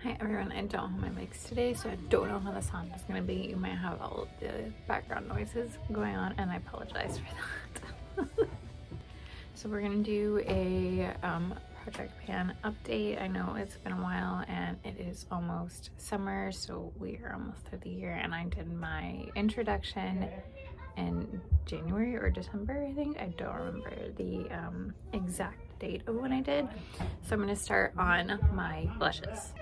Hi everyone, I don't have my mics today, so I don't know how the sound is going to be. You might have all of the background noises going on, and I apologize for that. So we're going to do a project pan update. I know it's been a while and it is almost summer, so we are almost through the year, and I did my introduction in January or December, I think. I don't remember the exact date of when I did. So I'm going to start on my blushes.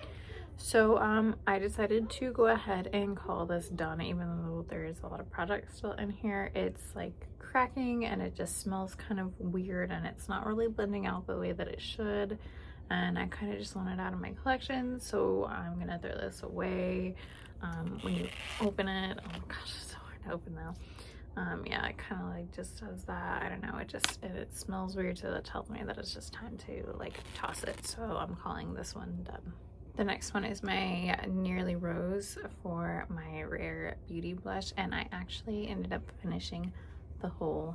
So I decided to go ahead and call this done, even though there is a lot of product still in here. It's like cracking and it just smells kind of weird, and it's not really blending out the way that it should, and I kind of just want it out of my collection, so I'm gonna throw this away. When you open it, oh my gosh, it's so hard to open though. Yeah, it kind of like just does that. I don't know, it smells weird, so that tells me that it's just time to like toss it. So I'm calling this one done. The next one is my Nearly Rose for my Rare Beauty blush, and I actually ended up finishing the whole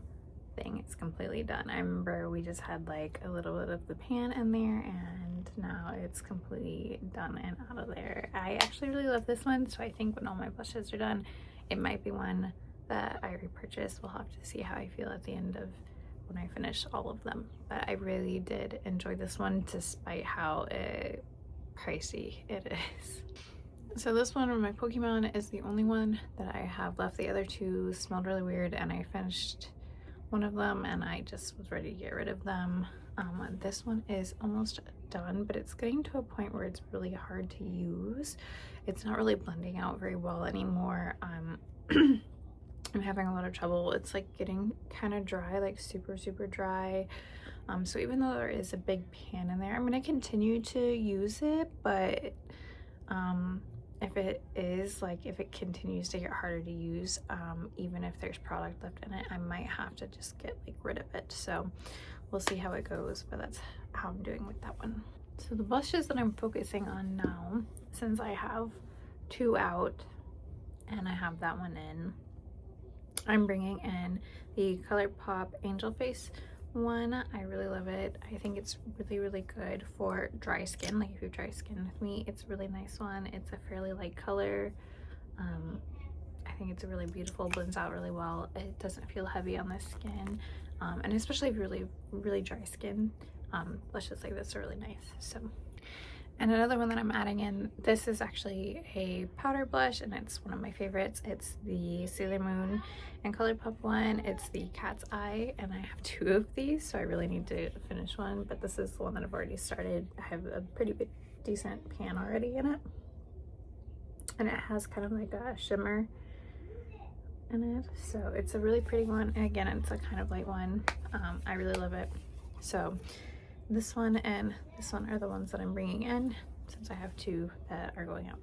thing. It's completely done. I remember we just had like a little bit of the pan in there, and now it's completely done and out of there. I actually really love this one, so I think when all my blushes are done, it might be one that I repurchase. We'll have to see how I feel at the end of when I finish all of them. But I really did enjoy this one, despite how pricey it is. So this one of my Pokemon is the only one that I have left. The other two smelled really weird, and I finished one of them and I just was ready to get rid of them. This one is almost done, but it's getting to a point where it's really hard to use. It's not really blending out very well anymore. I'm having a lot of trouble. It's like getting kind of dry, like super dry. So even though there is a big pan in there, I'm going to continue to use it, but if it continues to get harder to use, even if there's product left in it, I might have to just get like rid of it. So we'll see how it goes, but that's how I'm doing with that one. So the blushes that I'm focusing on now, since I have two out and I have that one in, I'm bringing in the ColourPop Angel Face one. I really love it. I think it's really good for dry skin. Like if you have dry skin with me, it's a really nice one. It's a fairly light color. I think it's a really beautiful, blends out really well. It doesn't feel heavy on the skin, and especially if you're really dry skin, blushes like this are really nice. So, and another one that I'm adding in, this is actually a powder blush, and it's one of my favorites. It's the Sailor Moon and ColourPop one. It's the Cat's Eye, and I have two of these, so I really need to finish one, but this is the one that I've already started. I have a pretty big, decent pan already in it, and it has kind of like a shimmer in it, so it's a really pretty one. And again, it's a kind of light one. I really love it. So this one and this one are the ones that I'm bringing in, since I have two that are going out.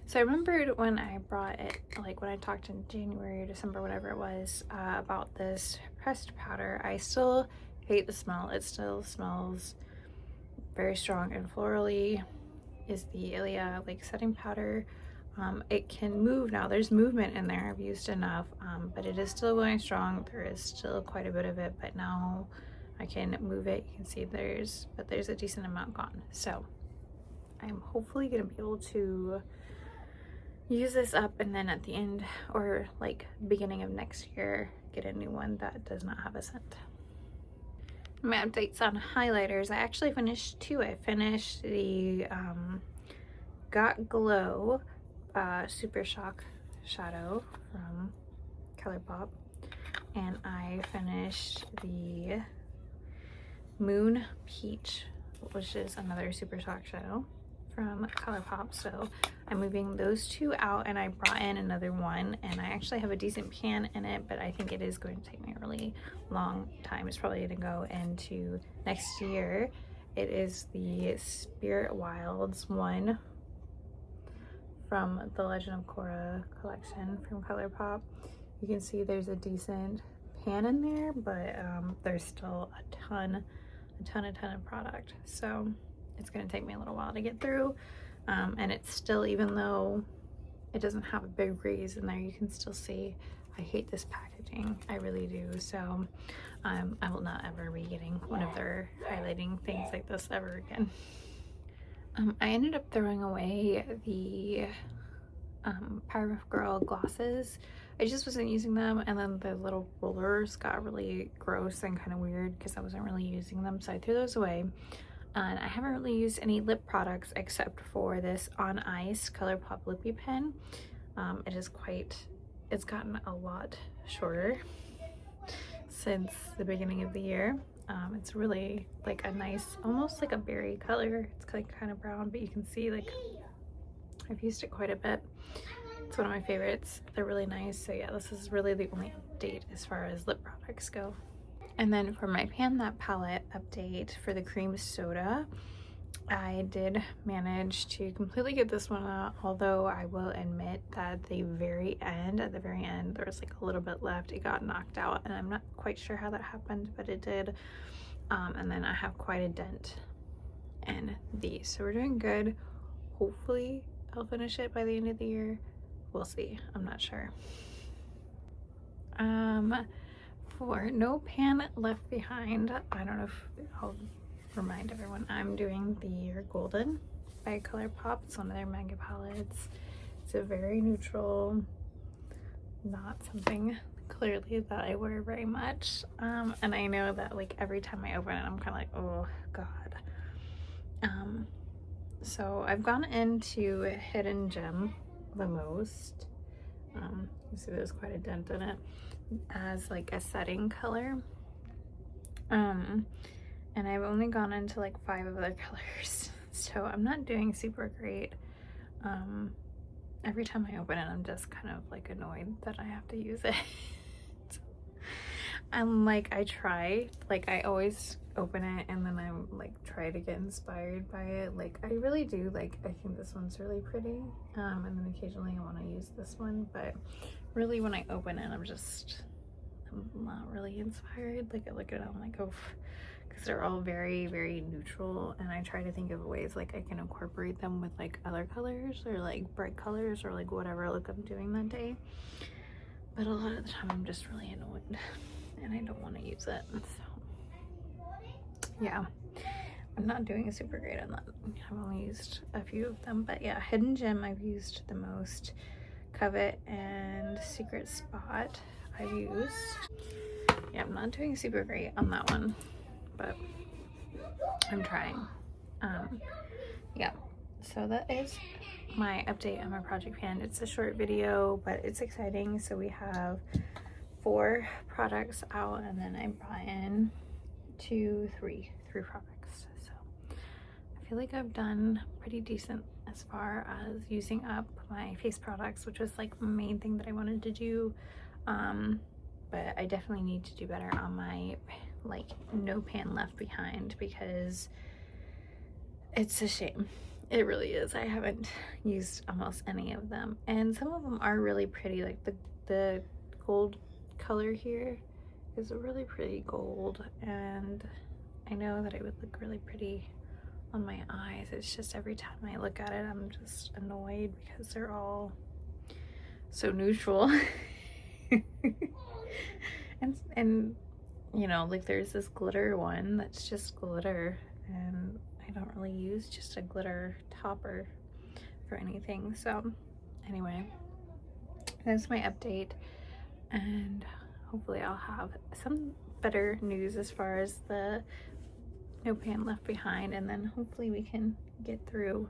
So I remembered when I brought it, like when I talked in January or December, whatever it was, about this pressed powder. I still hate the smell. It still smells very strong and florally. Is the Ilia like setting powder. It can move now. There's movement in there. I've used enough, but it is still going strong. There is still quite a bit of it, but now I can move it. You can see there's a decent amount gone. So I'm hopefully gonna be able to use this up, and then at the end or like beginning of next year, get a new one that does not have a scent. My updates on highlighters. I actually finished two. I finished the Got Glow Super Shock Shadow from ColourPop, and I finished the Moon Peach, which is another Super Shock Shadow from ColourPop. So I'm moving those two out, and I brought in another one, and I actually have a decent pan in it, but I think it is going to take me a really long time. It's probably going to go into next year. It is the Spirit Wilds one from the Legend of Korra collection from ColourPop. You can see there's a decent pan in there, but there's still a ton of product, so it's going to take me a little while to get through. And it's still, even though it doesn't have a big raise in there, you can still see I hate this packaging. I really do. So I will not ever be getting one of their highlighting things like this ever again. I ended up throwing away the Powerpuff Girl glosses. I just wasn't using them, and then the little rollers got really gross and kind of weird because I wasn't really using them, so I threw those away. And I haven't really used any lip products except for this On Ice ColourPop Lippy Pen. It is it's gotten a lot shorter since the beginning of the year. It's really like a nice, almost like a berry color. It's like kind of brown, but you can see like I've used it quite a bit. It's one of my favorites. They're really nice. So yeah, this is really the only update as far as lip products go. And then for my Pan That Palette update for the cream soda, I did manage to completely get this one out, although I will admit that at the very end, there was like a little bit left. It got knocked out, and I'm not quite sure how that happened, but it did. And then I have quite a dent in these. So we're doing good. Hopefully I'll finish it by the end of the year. We'll see. I'm not sure. For No Pan Left Behind, I don't know if I'll remind everyone, I'm doing the Year Golden by ColourPop. It's one of their mega palettes. It's a very neutral, not something clearly that I wear very much. And I know that like every time I open it, I'm kind of like, oh God. So I've gone into Hidden Gem the most. You see there's quite a dent in it as like a setting color. And I've only gone into like 5 other colors, so I'm not doing super great. Every time I open it, I'm just kind of like annoyed that I have to use it. And like I always open it and then I like try to get inspired by it. Like I really do, like I think this one's really pretty, and then occasionally I want to use this one, but really when I open it, I'm not really inspired. Like I look at it, I'm like, oh, because they're all very, very neutral, and I try to think of ways like I can incorporate them with like other colors or like bright colors or like whatever look I'm doing that day. But a lot of the time I'm just really annoyed and I don't want to use it. So yeah, I'm not doing super great on that. I've only used a few of them, but yeah, Hidden Gem I've used the most. Covet and Secret Spot I've used. Yeah, I'm not doing super great on that one, but I'm trying. Yeah, so that is my update on my project pan. It's a short video, but it's exciting. So we have 4 products out, and then I brought in three products. So I feel like I've done pretty decent as far as using up my face products, which was like the main thing that I wanted to do. But I definitely need to do better on my like No Pan Left Behind, because it's a shame. It really is. I haven't used almost any of them, and some of them are really pretty. Like the gold color here is a really pretty gold, and I know that it would look really pretty on my eyes. It's just every time I look at it, I'm just annoyed because they're all so neutral. and you know, like there's this glitter one that's just glitter, and I don't really use just a glitter topper for anything. So anyway, that's my update, and hopefully I'll have some better news as far as the No Pan Left Behind, and then hopefully we can get through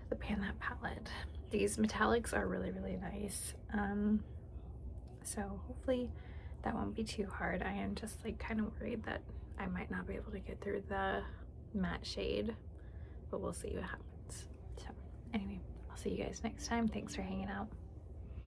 the Pan That palette. These metallics are really, really nice. So hopefully that won't be too hard. I am just like kind of worried that I might not be able to get through the matte shade, but we'll see what happens. So anyway, I'll see you guys next time. Thanks for hanging out.